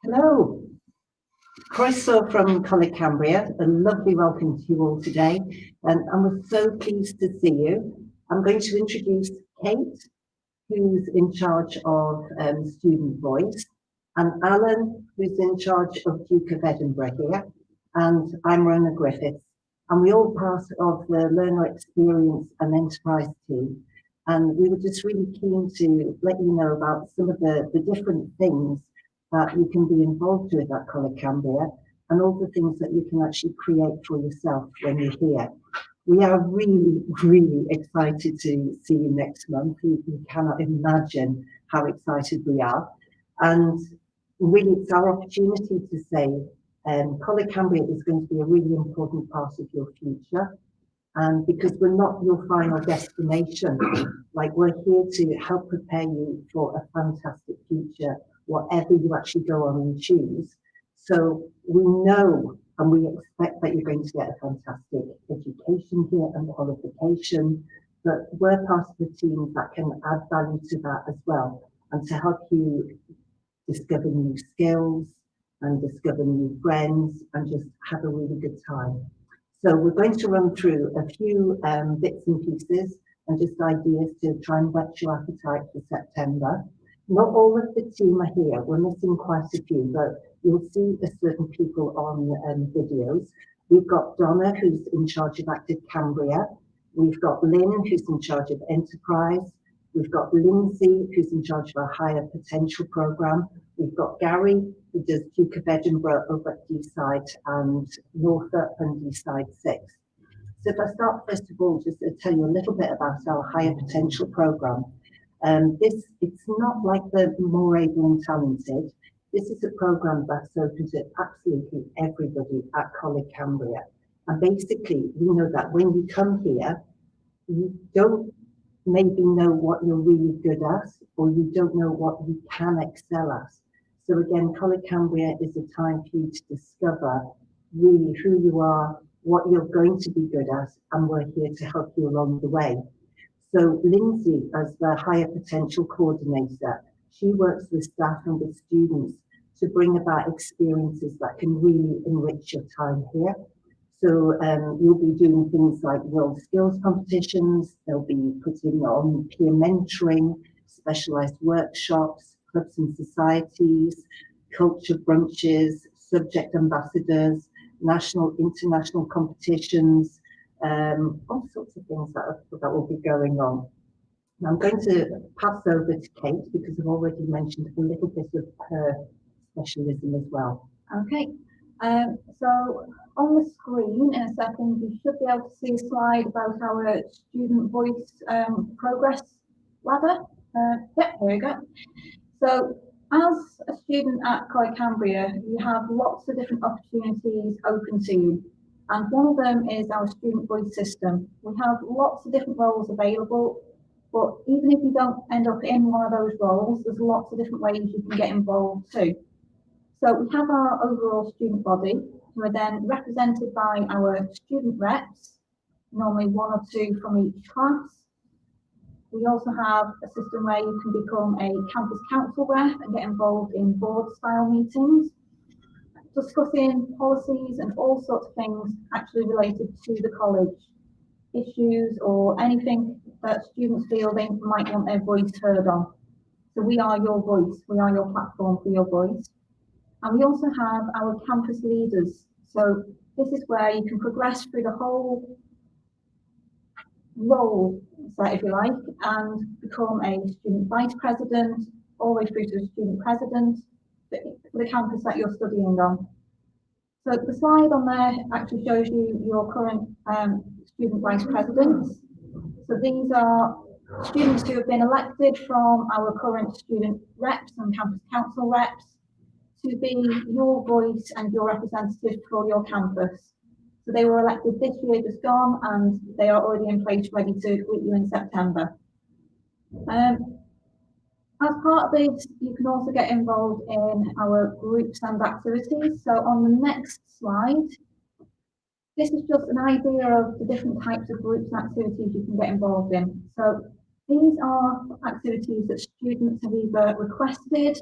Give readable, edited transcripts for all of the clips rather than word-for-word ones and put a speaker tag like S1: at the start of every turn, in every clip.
S1: Hello, Croeso from College Cambria. A lovely welcome to you all today, and we're so pleased to see you. I'm going to introduce Kate, who's in charge of Student Voice, and Alan, who's in charge of Duke of Edinburgh here, and I'm Rona Griffiths, and we all part of the Learner Experience and Enterprise team, and we were just really keen to let you know about some of the different things that you can be involved with at College Cambria and all the things that you can actually create for yourself when you're here. We are really, really excited to see you next month. You cannot imagine how excited we are. And really, it's our opportunity to say College Cambria is going to be a really important part of your future. And because we're not your final destination, like we're here to help prepare you for a fantastic future, whatever you actually go on and choose. So we know and we expect that you're going to get a fantastic education here and qualification, but we're part of the team that can add value to that as well, and to help you discover new skills and discover new friends and just have a really good time. So we're going to run through a few bits and pieces and just ideas to try and whet your appetite for September. Not all of the team are here. We're missing quite a few, but you'll see certain people on videos. We've got Donna, who's in charge of Active Cambria. We've got Lynn, who's in charge of Enterprise. We've got Lindsay, who's in charge of our Higher Potential programme. We've got Gary, who does Duke of Edinburgh over at Deeside and Northup and Deeside 6. So if I start first of all, just to tell you a little bit about our Higher Potential programme. It's not like the More Able and Talented. This is a programme that's open to absolutely everybody at College Cambria. And basically, we know that when you come here, you don't maybe know what you're really good at, or you don't know what you can excel at. So again, College Cambria is a time for you to discover really who you are, what you're going to be good at, and we're here to help you along the way. So Lindsay, as the Higher Potential Coordinator, she works with staff and with students to bring about experiences that can really enrich your time here. So you'll be doing things like world skills competitions, they'll be putting on peer mentoring, specialised workshops, clubs and societies, culture brunches, subject ambassadors, national, international competitions, all sorts of things that will be going on. Now I'm going to pass over to Kate because I've already mentioned a little bit of her specialism as well.
S2: Okay, so on the screen in a second you should be able to see a slide about our student voice progress ladder. Yeah, here we go. So as a student at College Cambria, you have lots of different opportunities open to you. And one of them is our student voice system. We have lots of different roles available, but even if you don't end up in one of those roles, there's lots of different ways you can get involved too. So we have our overall student body, who are then represented by our student reps, normally one or two from each class. We also have a system where you can become a campus council rep and get involved in board style meetings, discussing policies and all sorts of things actually related to the college, issues or anything that students feel they might want their voice heard on. So we are your voice, we are your platform for your voice. And we also have our campus leaders. So this is where you can progress through the whole role, if you like, and become a student vice president, all the way through to a student president for the campus that you're studying on. So the slide on there actually shows you your current student vice presidents. So these are students who have been elected from our current student reps and campus council reps to be your voice and your representative for your campus. So they were elected this year just gone, and they are already in place ready to greet you in September. As part of this, you can also get involved in our groups and activities. So on the next slide, this is just an idea of the different types of groups and activities you can get involved in. So these are activities that students have either requested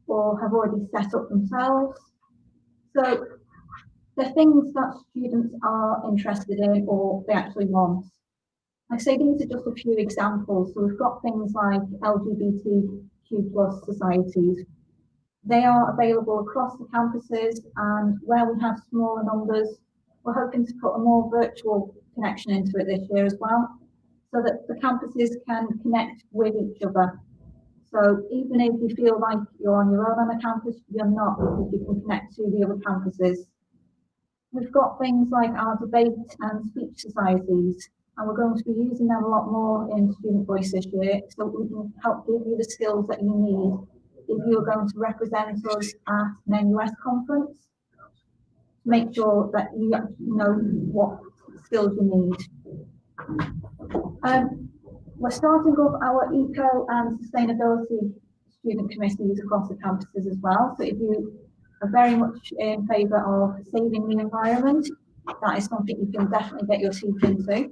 S2: or have already set up themselves. So they're things that students are interested in or they actually want. Like I say, these are just a few examples. So we've got things like LGBTQ plus societies. They are available across the campuses, and where we have smaller numbers, we're hoping to put a more virtual connection into it this year as well, so that the campuses can connect with each other. So even if you feel like you're on your own on a campus, you're not, because you can connect to the other campuses. We've got things like our debate and speech societies, and we're going to be using them a lot more in Student Voice this year, so we can help give you the skills that you need if you're going to represent us at an NUS conference. Make sure that you know what skills you need. We're starting up our eco and sustainability student committees across the campuses as well. So if you are very much in favour of saving the environment, that is something you can definitely get your teeth into.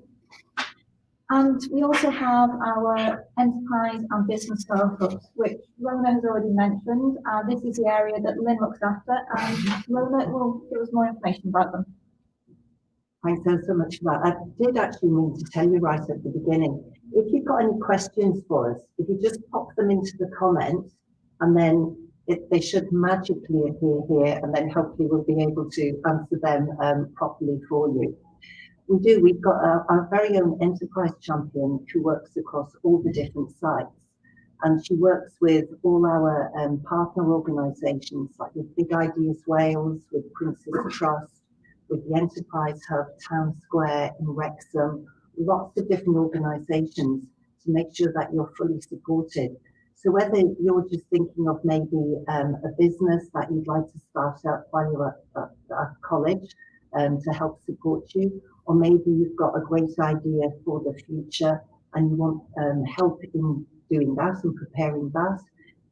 S2: And we also have our enterprise and business startups, which Rona has already mentioned. This is the area that Lynn looks after, and Rona will give us more information about them.
S1: Thanks so much for that. I did actually mean to tell you right at the beginning, if you've got any questions for us, if you just pop them into the comments, and then they should magically appear here, and then hopefully we'll be able to answer them properly for you. We've got our very own enterprise champion who works across all the different sites. And she works with all our partner organisations, like with Big Ideas Wales, with Prince's Trust, with the Enterprise Hub, Town Square in Wrexham, lots of different organisations to make sure that you're fully supported. So whether you're just thinking of maybe a business that you'd like to start up while you're at college to help support you, or maybe you've got a great idea for the future and you want help in doing that and preparing that,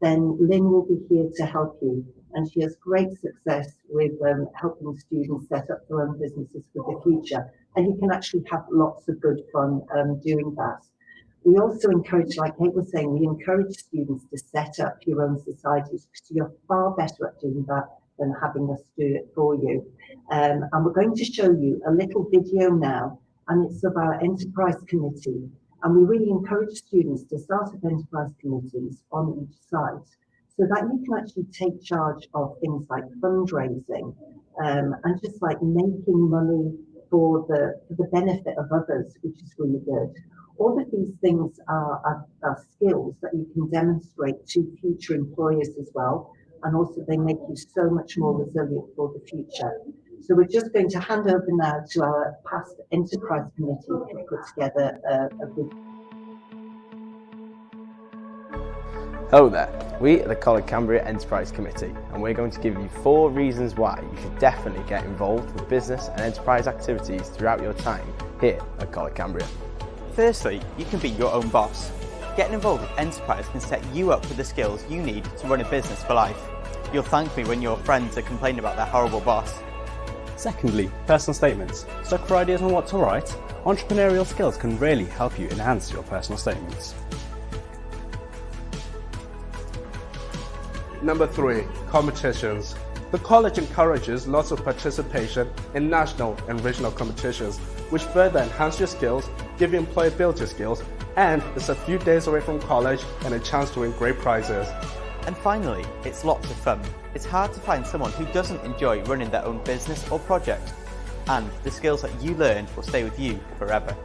S1: then Lynn will be here to help you. And she has great success with helping students set up their own businesses for the future. And you can actually have lots of good fun doing that. We also encourage, like Kate was saying, we encourage students to set up your own societies because you're far better at doing that than having us do it for you. And we're going to show you a little video now, and it's of our enterprise committee. And we really encourage students to start up enterprise committees on each site so that you can actually take charge of things like fundraising and just like making money for the benefit of others, which is really good. All of these things are skills that you can demonstrate to future employers as well. And also they make you so much more resilient for the future. So we're just going to hand over now to our past enterprise committee to put together a good.
S3: Hello there, we are the College Cambria Enterprise Committee, and we're going to give you 4 reasons why you should definitely get involved with business and enterprise activities throughout your time here at College Cambria.
S4: Firstly, you can be your own boss. Getting involved with enterprise can set you up with the skills you need to run a business for life. You'll thank me when your friends are complaining about their horrible boss.
S5: Secondly, personal statements. Stuck for ideas on what to write? Entrepreneurial skills can really help you enhance your personal statements.
S6: Number 3, competitions. The college encourages lots of participation in national and regional competitions, which further enhance your skills, give you employability skills, and it's a few days away from college and a chance to win great prizes.
S4: And finally, it's lots of fun. It's hard to find someone who doesn't enjoy running their own business or project, and the skills that you learn will stay with you forever.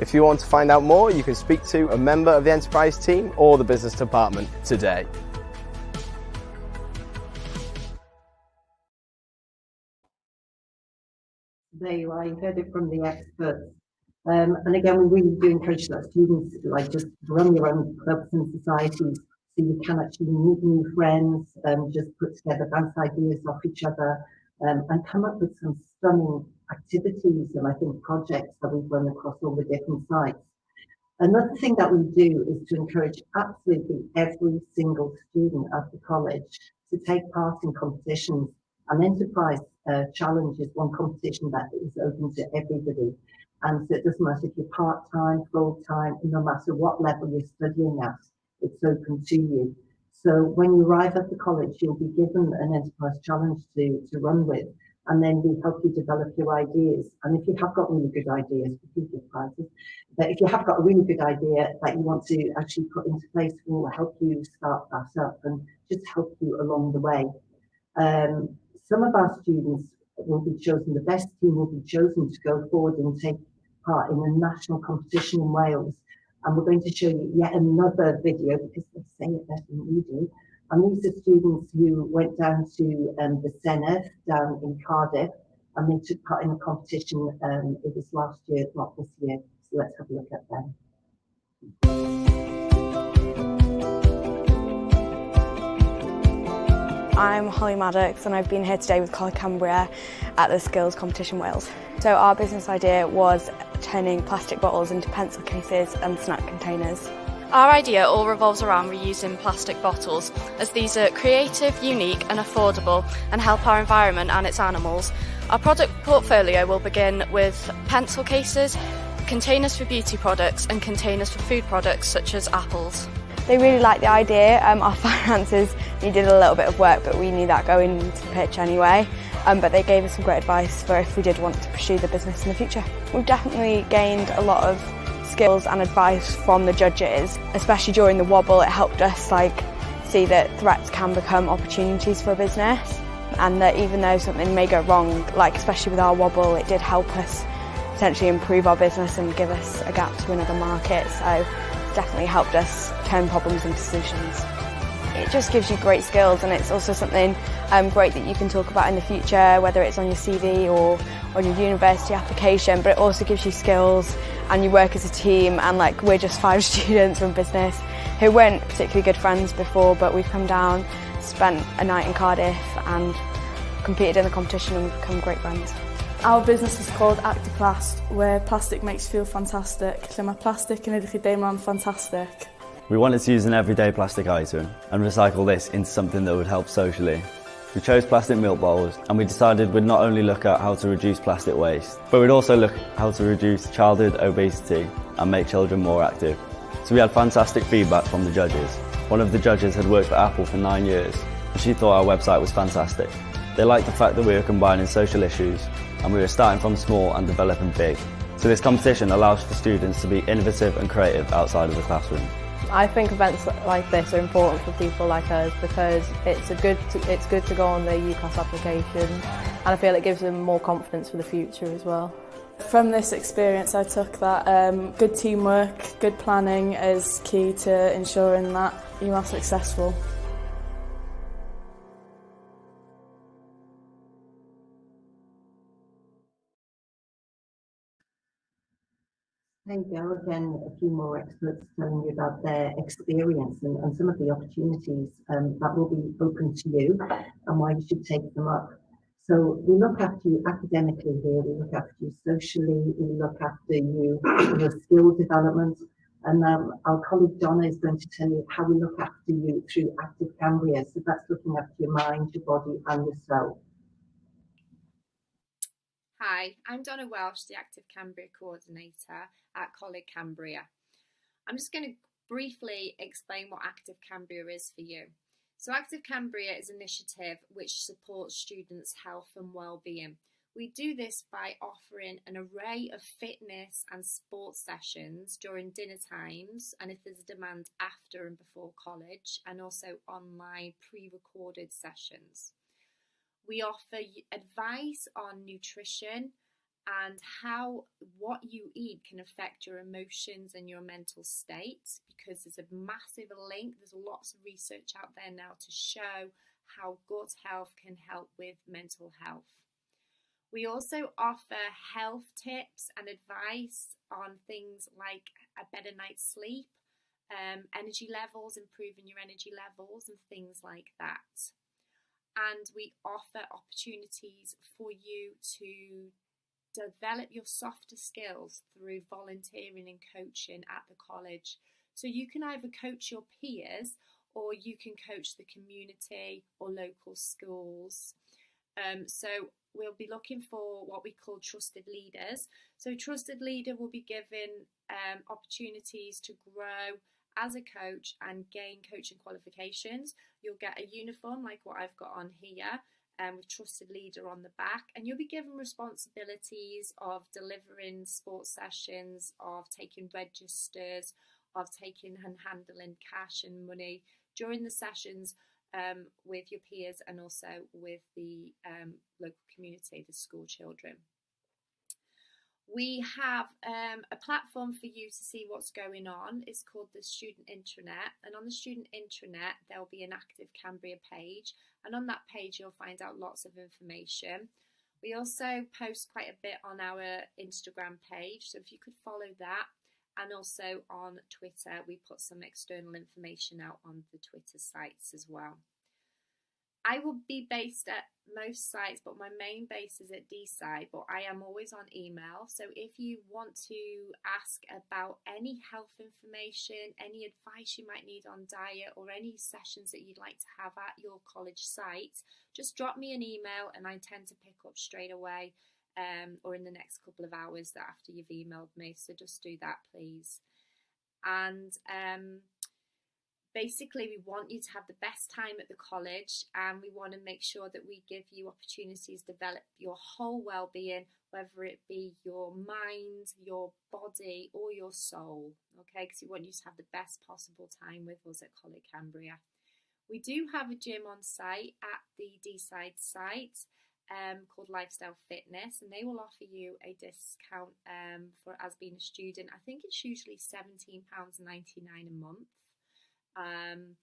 S3: If you want to find out more, you can speak to a member of the enterprise team or the business department today.
S1: There you are, you heard it from the experts. And again, we really do encourage that students like just run your own clubs and societies so you can actually meet new friends, just put together bounce ideas off each other and come up with some stunning activities and I think projects that we've run across all the different sites. Another thing that we do is to encourage absolutely every single student at the college to take part in competitions. And Enterprise Challenge is one competition that is open to everybody. And so it doesn't matter if you're part-time, full-time, no matter what level you're studying at, it's open to you. So when you arrive at the college, you'll be given an enterprise challenge to run with, and then we help you develop your ideas. And if you have got really good ideas, we give prizes. But if you have got a really good idea that you want to actually put into place, we'll help you start that up and just help you along the way. Some of our students will be chosen, the best team will be chosen to go forward and take part in a national competition in Wales. And we're going to show you yet another video because they say it better than we do. And these are students who went down to the Senedd down in Cardiff, and they took part in a competition. It was last year, not this year. So let's have a look at them.
S7: I'm Holly Maddox and I've been here today with College Cambria at the Skills Competition Wales. So our business idea was turning plastic bottles into pencil cases and snack containers.
S8: Our idea all revolves around reusing plastic bottles, as these are creative, unique and affordable and help our environment and its animals. Our product portfolio will begin with pencil cases, containers for beauty products and containers for food products such as apples.
S7: They really liked the idea. Our finances needed a little bit of work, but we knew that going into the pitch anyway. But they gave us some great advice for if we did want to pursue the business in the future. We've definitely gained a lot of skills and advice from the judges, especially during the wobble. It helped us see that threats can become opportunities for a business, and that even though something may go wrong, especially with our wobble, it did help us potentially improve our business and give us a gap to another market. So definitely helped us turn problems into solutions. It just gives you great skills, and it's also something great that you can talk about in the future, whether it's on your CV or on your university application, but it also gives you skills and you work as a team. And we're just 5 students from business who weren't particularly good friends before, but we've come down, spent a night in Cardiff and competed in the competition and become great friends.
S9: Our business is called Actiplast, where plastic makes you feel fantastic. So mae plastic yn edrych I deimlo'n fantastic.
S10: We wanted to use an everyday plastic item and recycle this into something that would help socially. We chose plastic milk bowls, and we decided we'd not only look at how to reduce plastic waste, but we'd also look at how to reduce childhood obesity and make children more active. So we had fantastic feedback from the judges. One of the judges had worked for Apple for 9 years, and she thought our website was fantastic. They liked the fact that we were combining social issues, and we were starting from small and developing big. So this competition allows for students to be innovative and creative outside of the classroom.
S11: I think events like this are important for people like us because it's good to go on the UCAS application, and I feel it gives them more confidence for the future as well.
S9: From this experience I took that good teamwork, good planning is key to ensuring that you are successful.
S1: There you go, again, a few more experts telling you about their experience and some of the opportunities that will be open to you and why you should take them up. So we look after you academically here, we look after you socially, we look after you in your skill development, and our colleague Donna is going to tell you how we look after you through Active Cambria. So that's looking after your mind, your body and your soul.
S12: Hi, I'm Donna Welsh, the Active Cambria Coordinator at College Cambria. I'm just going to briefly explain what Active Cambria is for you. So Active Cambria is an initiative which supports students' health and well-being. We do this by offering an array of fitness and sports sessions during dinner times, and if there's a demand after and before college, and also online pre-recorded sessions. We offer advice on nutrition and how what you eat can affect your emotions and your mental state, because there's a massive link. There's lots of research out there now to show how gut health can help with mental health. We also offer health tips and advice on things like a better night's sleep, energy levels, improving your energy levels and things like that. And we offer opportunities for you to develop your softer skills through volunteering and coaching at the college. So you can either coach your peers or you can coach the community or local schools. So we'll be looking for what we call trusted leaders. So trusted leader will be given opportunities to grow as a coach and gain coaching qualifications. You'll get a uniform like what I've got on here, with trusted leader on the back, and you'll be given responsibilities of delivering sports sessions, of taking registers, of taking and handling cash and money during the sessions with your peers and also with the local community, the school children. We have a platform for you to see what's going on. It's called the Student Intranet, and on the Student Intranet there'll be an Active Cambria page, and on that page you'll find out lots of information. We also post quite a bit on our Instagram page, so if you could follow that, and also on Twitter we put some external information out on the Twitter sites as well. I will be based at most sites, but my main base is at D-side, but I am always on email. So if you want to ask about any health information, any advice you might need on diet, or any sessions that you'd like to have at your college site, just drop me an email and I tend to pick up straight away or in the next couple of hours after you've emailed me. So just do that, please. And basically, we want you to have the best time at the college, and we want to make sure that we give you opportunities to develop your whole well-being, whether it be your mind, your body, or your soul, okay? Because we want you to have the best possible time with us at College Cambria. We do have a gym on site at the D-side site called Lifestyle Fitness, and they will offer you a discount for as being a student. I think it's usually £17.99 a month. And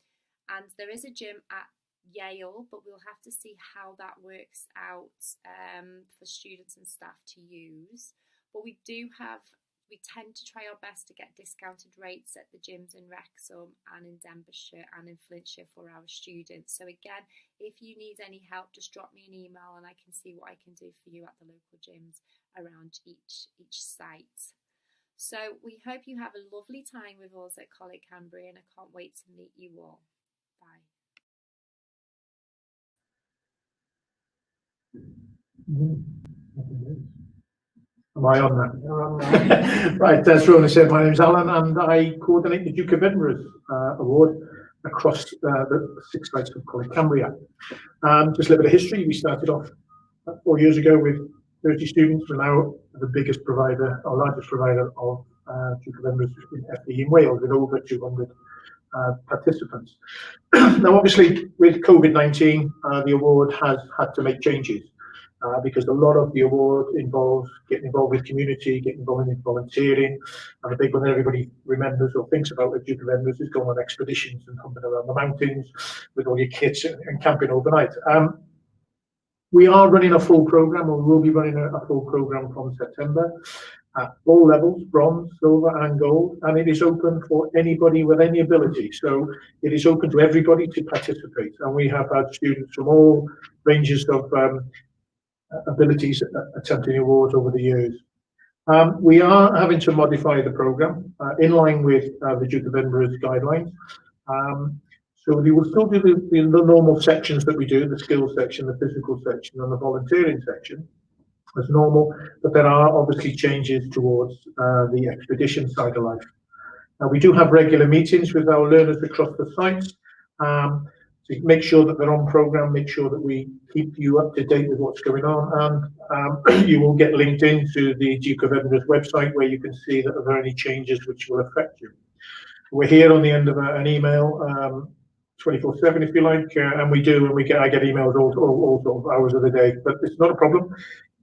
S12: there is a gym at Yale, but we'll have to see how that works out for students and staff to use. But we tend to try our best to get discounted rates at the gyms in Wrexham and in Denbighshire and in Flintshire for our students. So again, if you need any help, just drop me an email and I can see what I can do for you at the local gyms around each site. So we hope you have a lovely time with us at College Cambria, and I can't wait to meet you all. Bye.
S13: Am I on that? You're on there. Right, as Rona said, my name is Alan and I coordinate the Duke of Edinburgh's award across the 6 sites of College Cambria. Just a little bit of history. We started off 4 years ago with 30 students. We're now the biggest provider, or largest provider of Duke of Edinburgh's FE in Wales, with over 200 participants. Now, obviously, with COVID-19, the award has had to make changes because a lot of the award involves getting involved with community, getting involved in volunteering, and the big one that everybody remembers or thinks about with Duke of Edinburgh's is going on expeditions and humping around the mountains with all your kits and camping overnight. We are running a full programme, or will be running a full programme from September at all levels, bronze, silver and gold, and it is open for anybody with any ability. So it is open to everybody to participate, and we have had students from all ranges of abilities attempting the awards over the years. We are having to modify the programme in line with the Duke of Edinburgh's guidelines. So we will still do the normal sections that we do, the skills section, the physical section and the volunteering section as normal, but there are obviously changes towards the expedition side of life. We do have regular meetings with our learners across the sites to make sure that they're on programme, make sure that we keep you up to date with what's going on, and you will get linked into the Duke of Edinburgh's website where you can see that there are any changes which will affect you. We're here on the end of an email 24/7 if you like, and I get emails all sort of hours of the day, but it's not a problem.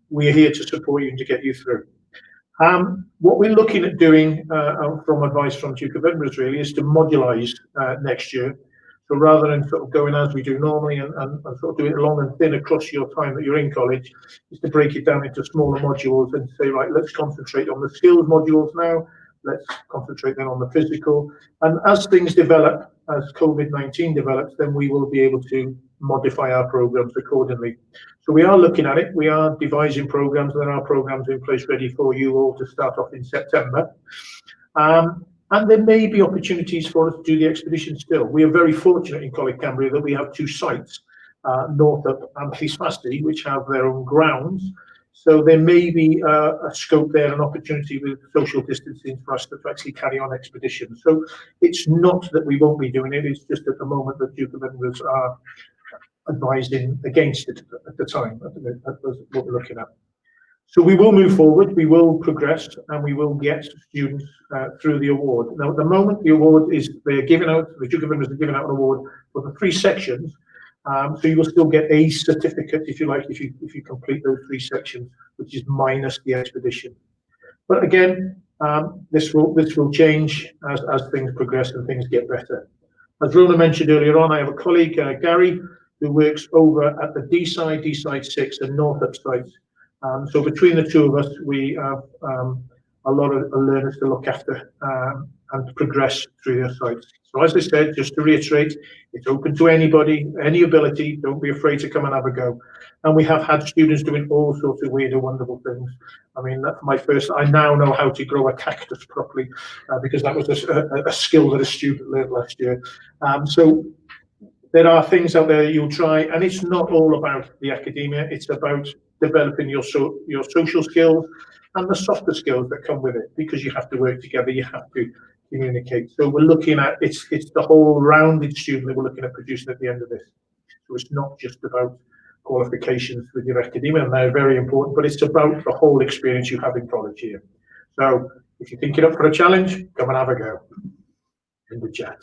S13: We're here to support you and to get you through. What we're looking at doing from advice from Duke of Edinburgh's really is to modulise next year. So rather than sort of going as we do normally and sort of do it long and thin across your time that you're in college, is to break it down into smaller modules and say, right, let's concentrate on the skills modules now. Let's concentrate then on the physical. And as things develop, as COVID-19 develops, then we will be able to modify our programs accordingly. So we are looking at it. We are devising programs, and there are programs in place ready for you all to start off in September. And there may be opportunities for us to do the expedition still. We are very fortunate in College Cambria that we have 2 sites, Northup and Llysfasti, which have their own grounds. So there may be a scope there, an opportunity with social distancing for us to actually carry on expeditions. So it's not that we won't be doing it, it's just at the moment that Duke of Edinburgh's are advising against it at the time. That's what we're looking at. So we will move forward, we will progress, and we will get students through the award. Now, at the moment, the award is, they're giving out, the Duke of Edinburgh is giving out an award for the 3 sections. So you will still get a certificate, if you like, if you complete those 3 sections, which is minus the expedition. But again, this will change as things progress and things get better. As Rona mentioned earlier on, I have a colleague, Gary, who works over at the D-side, D-side 6 and Northup sites. So between the 2 of us, we have a lot of learners to look after and progress through their sites. So as I said, just to reiterate, it's open to anybody, any ability, don't be afraid to come and have a go. And we have had students doing all sorts of weird and wonderful things. I mean, that's my first, I now know how to grow a cactus properly because that was a skill that a student learned last year. So there are things out there you'll try, and it's not all about the academia, it's about developing your social skills and the softer skills that come with it, because you have to work together, you have to communicate. So we're looking at, it's the whole rounded student that we're looking at producing at the end of this. So it's not just about qualifications with your academia, and they're very important, but it's about the whole experience you have in college here. So if you think you're up for a challenge, come and have a go in the chat.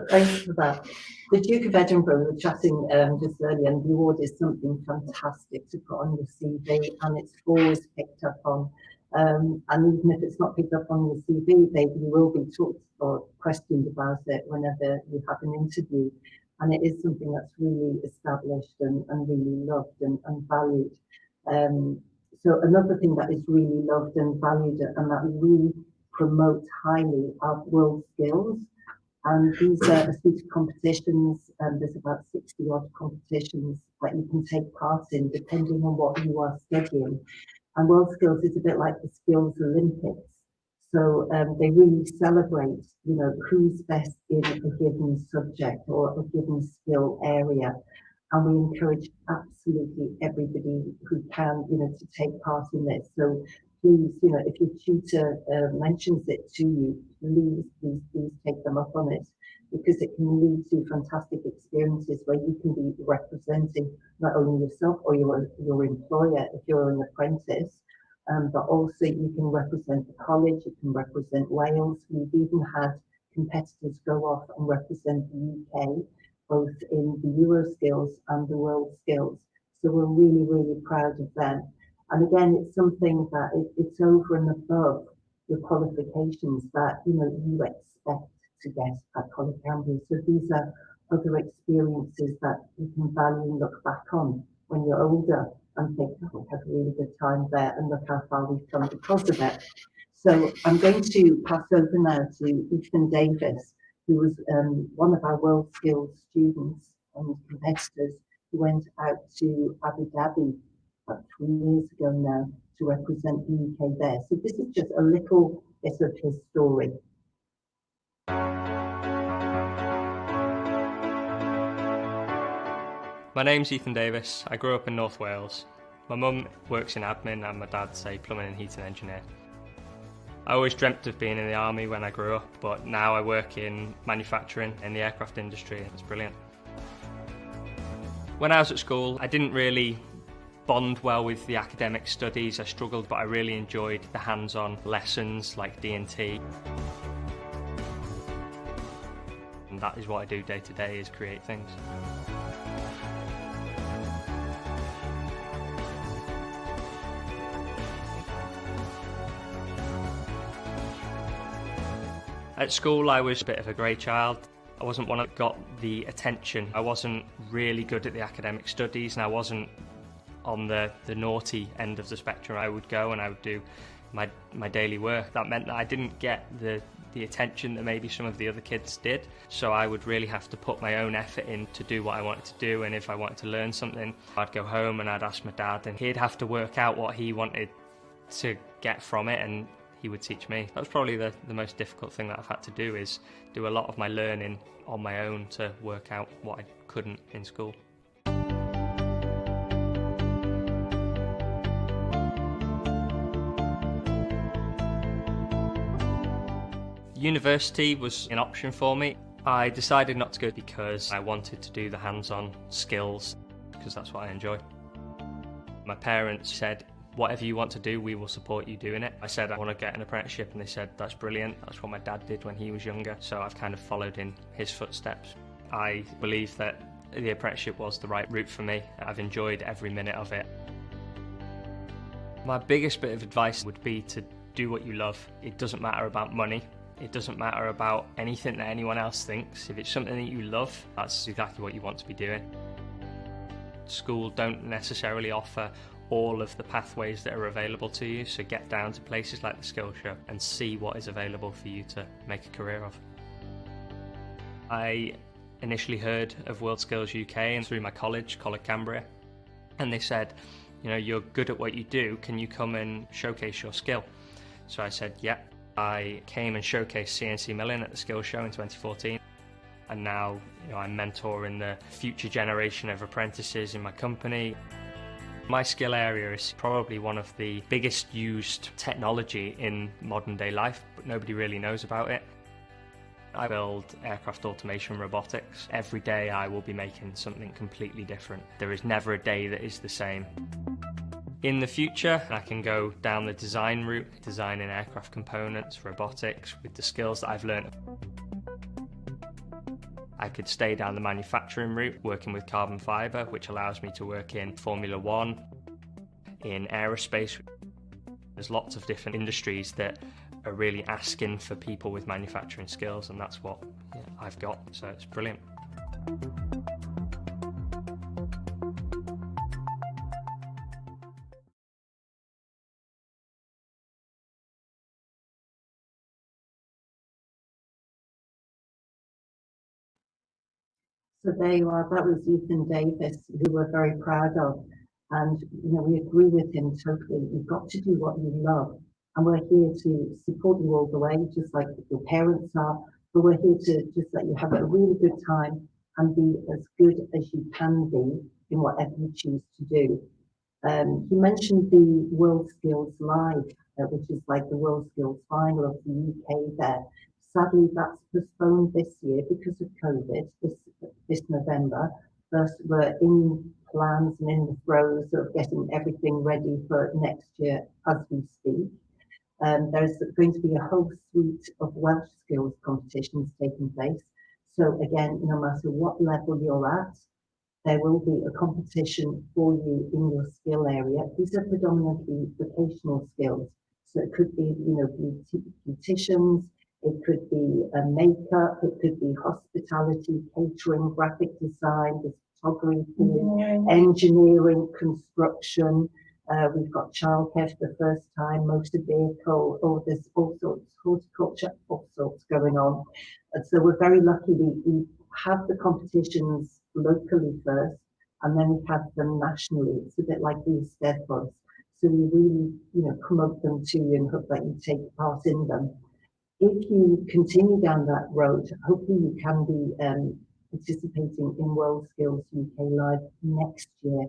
S1: Thanks for that. The Duke of Edinburgh, we were chatting just earlier, and the award is something fantastic to put on your CV, and it's always picked up on. And even if it's not picked up on your CV, you will be talked or questioned about it whenever you have an interview. And it is something that's really established and really loved and valued. So another thing that is really loved and valued and that we promote highly are world skills. And these are a suite of competitions, and there's about 60 odd competitions that you can take part in depending on what you are studying. And World Skills is a bit like the Skills Olympics. So they really celebrate, you know, who's best in a given subject or a given skill area. And we encourage absolutely everybody who can, you know, to take part in this. So please, you know, if your tutor mentions it to you, please take them up on it, because it can lead to fantastic experiences where you can be representing not only yourself or your employer if you're an apprentice, but also you can represent the college, you can represent Wales. We've even had competitors go off and represent the UK, both in the Euro Skills and the World Skills. So we're really, really proud of them. And again, it's something that it's over and above the qualifications that, you know, you expect to get at College Cambria. So these are other experiences that you can value and look back on when you're older and think, oh, we had a really good time there, and look how far we've come because of it. So I'm going to pass over now to Ethan Davis, who was one of our World Skills students and competitors who went out to Abu Dhabi about 3 years ago now to represent the UK there. So this is just a little bit of his story.
S14: My name's Ethan Davis. I grew up in North Wales. My mum works in admin and my dad's a plumbing and heating engineer. I always dreamt of being in the army when I grew up, but now I work in manufacturing in the aircraft industry, and it's brilliant. When I was at school, I didn't really bond well with the academic studies. I struggled, but I really enjoyed the hands-on lessons like D&T. And that is what I do day to day, is create things. At school, I was a bit of a grey child. I wasn't one that got the attention. I wasn't really good at the academic studies, and I wasn't on the naughty end of the spectrum. I would go and I would do my daily work. That meant that I didn't get the attention that maybe some of the other kids did. So I would really have to put my own effort in to do what I wanted to do, and if I wanted to learn something, I'd go home and I'd ask my dad, and he'd have to work out what he wanted to get from it, and he would teach me. That was probably the most difficult thing that I've had to do, is do a lot of my learning on my own to work out what I couldn't in school. University was an option for me. I decided not to go because I wanted to do the hands-on skills, because that's what I enjoy. My parents said, whatever you want to do, we will support you doing it. I said I want to get an apprenticeship, and they said that's brilliant. That's what my dad did when he was younger, so I've kind of followed in his footsteps. I believe that the apprenticeship was the right route for me. I've enjoyed every minute of it. My biggest bit of advice would be to do what you love. It doesn't matter about money. It doesn't matter about anything that anyone else thinks. If it's something that you love, that's exactly what you want to be doing. School don't necessarily offer all of the pathways that are available to you, so get down to places like the Skills Show and see what is available for you to make a career of. I initially heard of World Skills UK and through my college, College Cambria, and they said, you know, you're good at what you do, can you come and showcase your skill? So I said, yeah. I came and showcased CNC milling at the Skills Show in 2014, and now I'm mentoring the future generation of apprentices in my company. My skill area is probably one of the biggest used technology in modern day life, but nobody really knows about it. I build aircraft automation robotics. Every day I will be making something completely different. There is never a day that is the same. In the future, I can go down the design route, designing aircraft components, robotics, with the skills that I've learned. I could stay down the manufacturing route, working with carbon fibre, which allows me to work in Formula One, in aerospace. There's lots of different industries that are really asking for people with manufacturing skills, and that's what I've got, so it's brilliant.
S1: So there you are, that was Richmond Davis, who we're very proud of. And we agree with him totally. You've got to do what you love. And we're here to support you all the way, just like your parents are. But we're here to just let you have a really good time and be as good as you can be in whatever you choose to do. He mentioned the World Skills Live, which is like the World Skills Final of the UK there. Sadly, that's postponed this year because of COVID, this November. First, we're in plans and in the throes of getting everything ready for next year as we speak. There's going to be a whole suite of Welsh skills competitions taking place. So again, no matter what level you're at, there will be a competition for you in your skill area. These are predominantly vocational skills. So it could be, beauticians, it could be makeup, it could be hospitality, catering, graphic design, photography, engineering, construction. We've got childcare for the first time, motor vehicle, there's all sorts, horticulture, all sorts going on. And so we're very lucky we have the competitions locally first, and then we have them nationally. It's a bit like these Steadfords. So we really, promote them to you and hope that you take part in them. If you continue down that road, hopefully you can be participating in World Skills UK Live next year.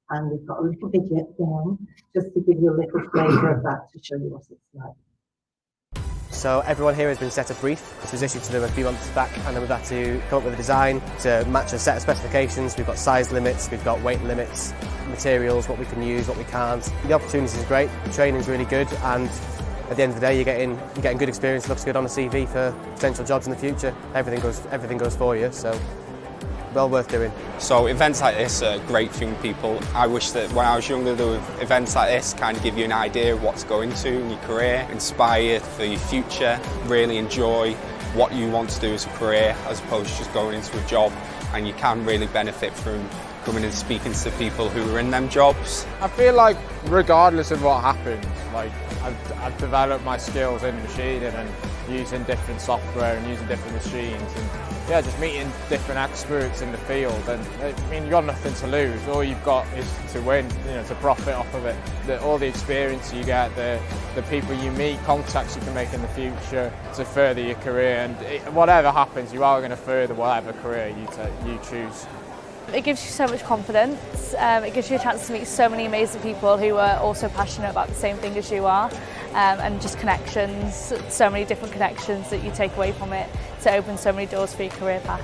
S1: And we've got a little video again, just to give you a little flavour of that to show you what it's like.
S15: So everyone here has been set a brief, which was issued to them a few months back, and then we've had to come up with a design to match a set of specifications. We've got size limits, we've got weight limits, materials, what we can use, what we can't. The opportunity is great, the training's really good, and at the end of the day you're getting good experience, looks good on a CV for potential jobs in the future. Everything goes for you, so well worth doing.
S16: So events like this are great for young people. I wish that when I was younger there were events like this kind of give you an idea of what's going to in your career, inspire you for your future, really enjoy what you want to do as a career as opposed to just going into a job, and you can really benefit from coming and speaking to people who are in them jobs.
S17: I feel like regardless of what happens, I've developed my skills in machining and using different software and using different machines, and just meeting different experts in the field. And you've got nothing to lose. All you've got is to win, to profit off of it. All the experience you get, the people you meet, contacts you can make in the future to further your career. And whatever happens, you are going to further whatever career you choose.
S9: It gives you so much confidence. It gives you a chance to meet so many amazing people who are also passionate about the same thing as you are. and just connections, so many different connections that you take away from it to open so many doors for your career path.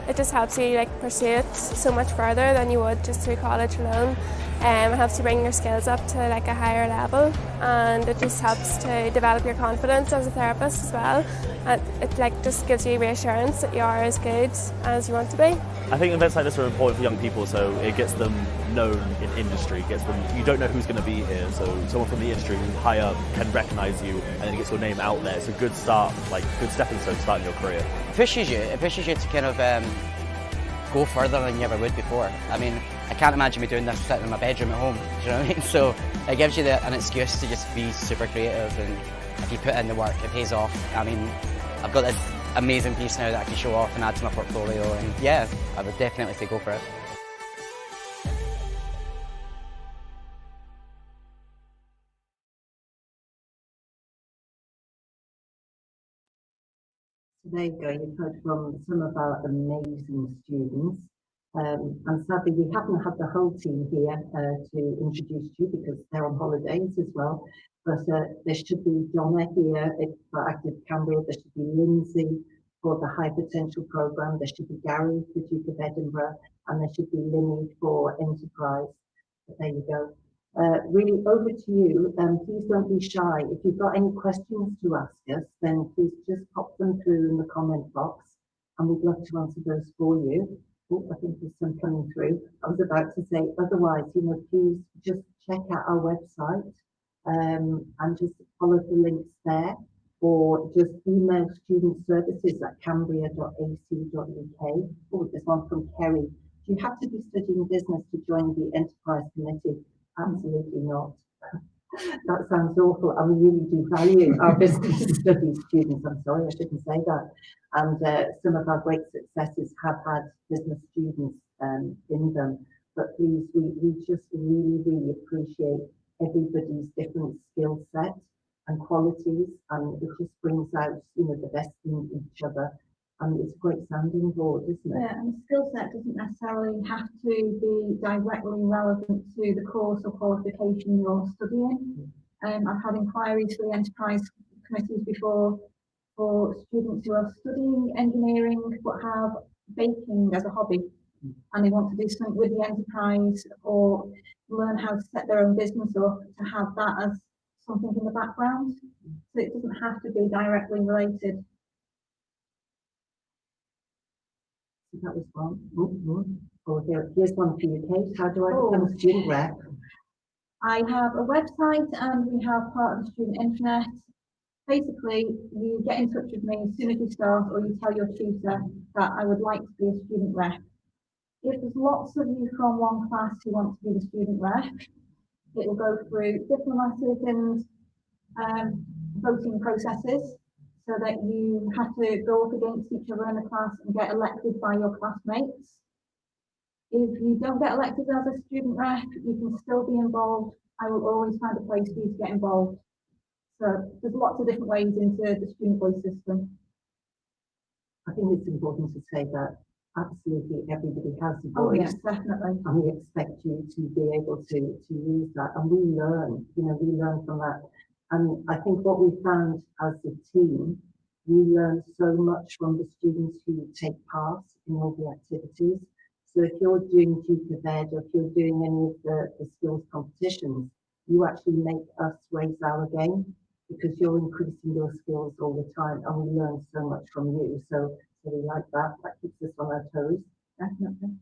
S18: It just helps you pursue it so much further than you would just through college alone. It helps you bring your skills up to a higher level, and it just helps to develop your confidence as a therapist as well. And it just gives you reassurance that you are as good as you want to be.
S19: I think events like this are important for young people, so it gets them known in industry, you don't know who's going to be here, so someone from the industry who high up can recognise you, and then it gets your name out there. It's a good start, good stepping stone to starting your career.
S20: It pushes you to kind of go further than you ever would before. I mean, I can't imagine me doing this sitting in my bedroom at home, do you know what I mean? So it gives you an excuse to just be super creative, and if you put in the work, it pays off. I mean, I've got this amazing piece now that I can show off and add to my portfolio, and yeah, I would definitely say go for it.
S1: So there you go, you've heard from some of our amazing students. And sadly, we haven't had the whole team here to introduce you because they're on holidays as well. But there should be Donna here for Active Cambria, there should be Lindsay for the High Potential Programme, there should be Gary for Duke of Edinburgh, and there should be Linny for Enterprise. But there you go. Really, over to you. Please don't be shy. If you've got any questions to ask us, then please just pop them through in the comment box, and we'd love to answer those for you. Oh, I think there's some coming through. I was about to say, otherwise, please just check out our website and just follow the links there, or just email studentservices@cambria.ac.uk. Oh, there's one from Kerry. Do you have to be studying business to join the Enterprise Committee? Absolutely not. That sounds awful, and we really do value our business studies students. I'm sorry, I shouldn't say that. And some of our great successes have had business students in them. But please, we just really appreciate everybody's different skill set and qualities, and it just brings out, the best in each other. And it's a great sounding board, isn't it?
S2: Yeah, and the skill set doesn't necessarily have to be directly relevant to the course or qualification you're studying. I've had inquiries for the enterprise committees before for students who are studying engineering but have baking as a hobby, and they want to do something with the enterprise or learn how to set their own business up, to have that as something in the background. So it doesn't have to be directly related.
S1: That was one. Oh, here's one for you, Kate. How do I become a student rep?
S2: I have a website, and we have part of the student intranet. Basically, you get in touch with me as soon as you start, or you tell your tutor that I would like to be a student rep. If there's lots of you from one class who want to be the student rep, it will go through diplomatic and voting processes, so that you have to go up against each other in the class and get elected by your classmates. If you don't get elected as a student rep, you can still be involved. I will always find a place for you to get involved. So there's lots of different ways into the student voice system.
S1: I think it's important to say that absolutely everybody has a voice.
S2: Oh yes, definitely.
S1: And we expect you to be able to use that. And we learn, we learn from that. And I think what we found as a team, we learn so much from the students who take part in all the activities. So if you're doing Duke of Ed, or if you're doing any of the skills competitions, you actually make us raise our game, because you're increasing your skills all the time, and we learn so much from you. So we like that. That keeps us on our toes. Definitely.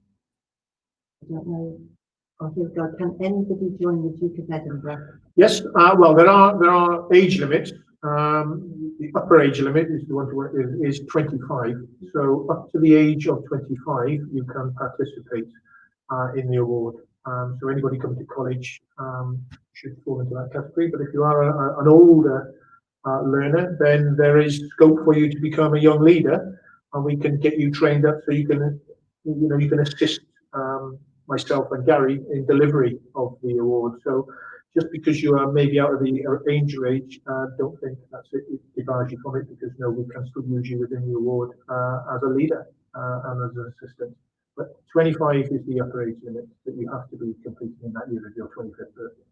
S1: I don't know. Oh, here we go. Can anybody join the Duke of Edinburgh?
S13: Yes. Well, there are age limits. The upper age limit is the one is 25. So up to the age of 25, you can participate in the award. So anybody coming to college should fall into that category. But if you are an older learner, then there is scope for you to become a young leader, and we can get you trained up so you can assist myself and Gary in delivery of the award. So just because you are maybe out of the angel age, don't think that's it debars you from it, because no, we can still use you within the award as a leader and as an assistant. But 25 is the upper age limit that you have to be completing in that year of your 25th birthday.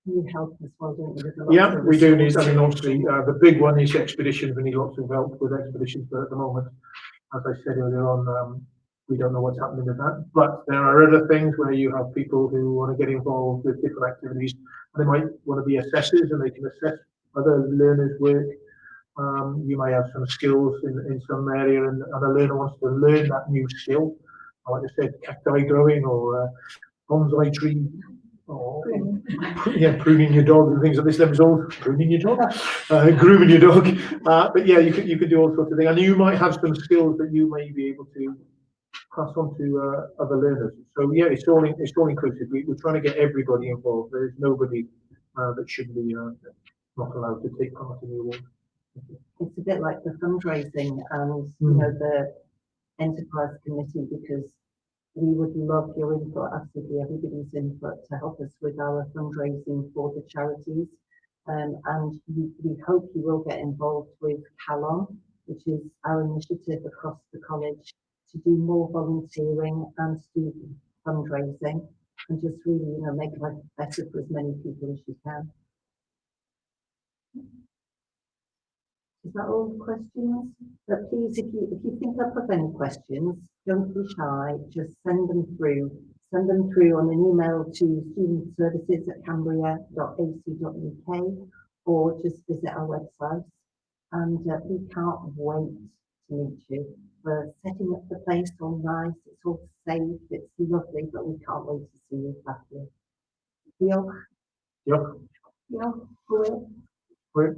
S1: You help as well, don't you? With a lot
S13: Yeah,
S1: of
S13: we do need,
S1: resources.
S13: I mean, obviously, the big one is expeditions. We need lots of help with expeditions, but at the moment, as I said earlier on, we don't know what's happening with that. But there are other things where you have people who want to get involved with different activities. And they might want to be assessors and they can assess other learners' work. You may have some skills in some area and a learner wants to learn that new skill. Like I said, cacti growing or bonsai tree, or yeah, pruning your dog and things like this. Levels all pruning your dog, grooming your dog. But yeah, you could do all sorts of things, and you might have some skills that you may be able to pass on to other learners. So yeah, it's all inclusive. We're trying to get everybody involved. There's nobody that should be not allowed to take part in the award.
S1: It's a bit like the fundraising and you know the enterprise committee, because we would love your input, absolutely everybody's input, to help us with our fundraising for the charities. And we hope you will get involved with CALON, which is our initiative across the college to do more volunteering and to do fundraising and just really, you know, make life better for as many people as you can. Is that all the questions? But please, if you think up of any questions, don't be shy, just send them through. Send them through on an email to studentservices@cambria.ac.uk or just visit our website. And we can't wait to meet you. We're setting up the place all nice, it's all safe, it's lovely, but we can't wait to see you back here. Diolch.
S13: Diolch.
S1: Diolch. Hwyl.
S13: Hwyl.